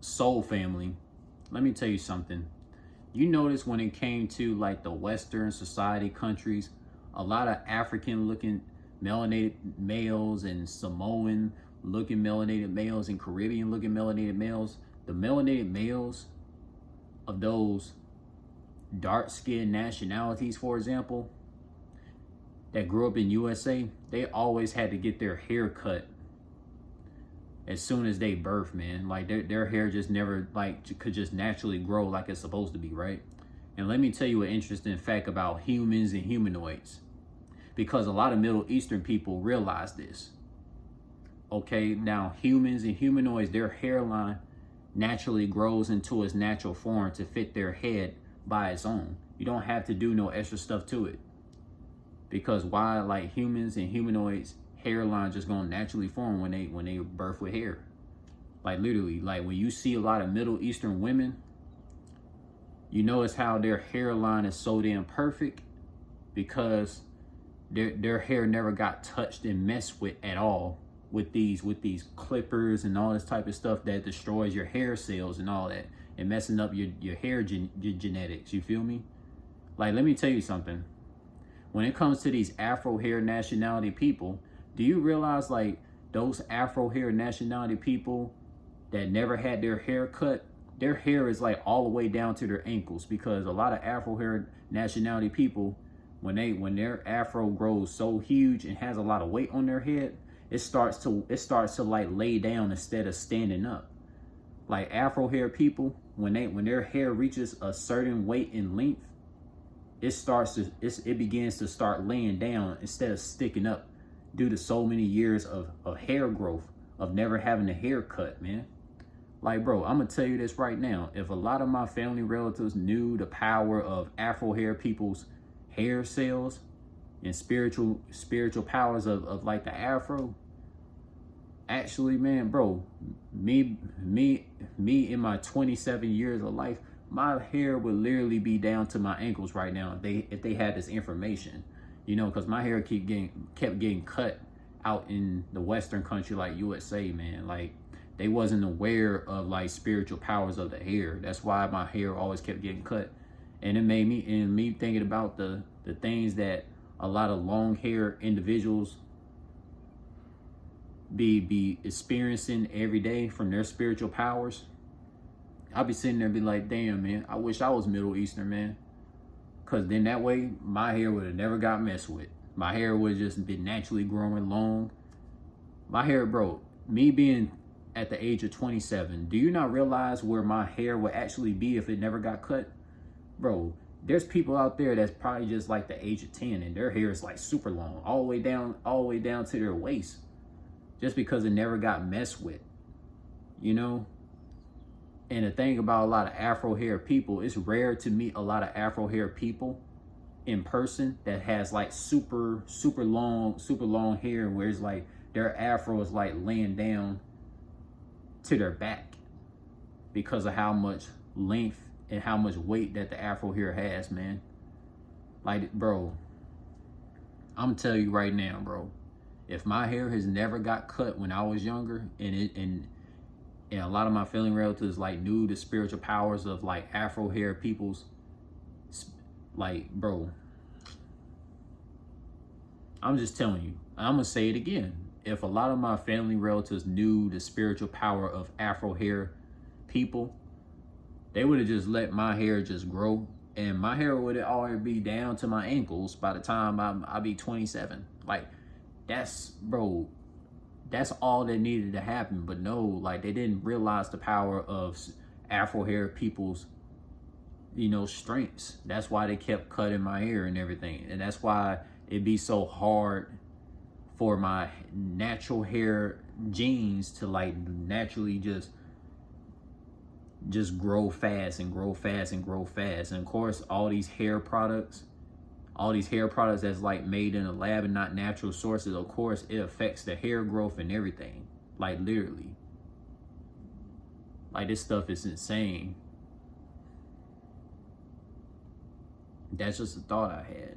soul family, let me tell you something. You notice when it came to like the Western society countries, a lot of African looking melanated males and Samoan looking melanated males and Caribbean looking melanated males, the melanated males of those dark skinned nationalities, for example, that grew up in USA, they always had to get their hair cut as soon as they birth, man. Like their hair just never like could just naturally grow like it's supposed to be, right? And let me tell you an interesting fact about humans and humanoids, because a lot of Middle Eastern people realize this. Okay, now humans and humanoids, their hairline naturally grows into its natural form to fit their head by its own. You don't have to do no extra stuff to it. Because why? Like humans and humanoids, hairline just gonna naturally form when they birth with hair. Like literally, like when you see a lot of Middle Eastern women, you notice how their hairline is so damn perfect because their hair never got touched and messed with at all with these clippers and all this type of stuff that destroys your hair cells and all that and messing up your hair your genetics. You feel me? Like, let me tell you something. When it comes to these Afro hair nationality people, do you realize like those Afro hair nationality people that never had their hair cut, their hair is like all the way down to their ankles? Because a lot of Afro hair nationality people, when their Afro grows so huge and has a lot of weight on their head, it starts to like lay down instead of standing up. Like Afro hair people, when their hair reaches a certain weight and length, it begins to start laying down instead of sticking up due to so many years of hair growth, of never having a haircut, man. Like, bro, I'm gonna tell you this right now. If a lot of my family relatives knew the power of Afro hair people's hair cells and spiritual powers of like the Afro, actually, man, bro, me in my 27 years of life, my hair would literally be down to my ankles right now if they had this information, you know, because my hair kept getting cut out in the Western country like USA, man. Like they wasn't aware of like spiritual powers of the hair. That's why my hair always kept getting cut, and it made me thinking about the things that a lot of long hair individuals be experiencing every day from their spiritual powers. I'll be sitting there and be like, damn, man, I wish I was Middle Eastern, man. Because then that way, my hair would have never got messed with. My hair would have just been naturally growing long. My hair, bro, me being at the age of 27, do you not realize where my hair would actually be if it never got cut? Bro, there's people out there that's probably just like the age of 10 and their hair is like super long, all the way down to their waist. Just because it never got messed with, you know? And the thing about a lot of Afro hair people, it's rare to meet a lot of Afro hair people in person that has like super long hair where it's like their Afro is like laying down to their back because of how much length and how much weight that the Afro hair has, man. Like, bro, I'm telling you right now, bro, if my hair has never got cut when I was younger and a lot of my family relatives like knew the spiritual powers of like Afro hair people's, like, bro, I'm just telling you, I'm gonna say it again. If a lot of my family relatives knew the spiritual power of Afro hair people, they would have just let my hair just grow, and my hair would already be down to my ankles by the time I'll be 27. Like, that's, bro, that's all that needed to happen. But no, like, they didn't realize the power of Afro hair people's, you know, strengths. That's why they kept cutting my hair and everything. And that's why it'd be so hard for my natural hair genes to like naturally just grow fast and grow fast and grow fast. And of course, all these hair products that's like made in a lab and not natural sources, of course, it affects the hair growth and everything. Like, literally. Like, this stuff is insane. That's just a thought I had.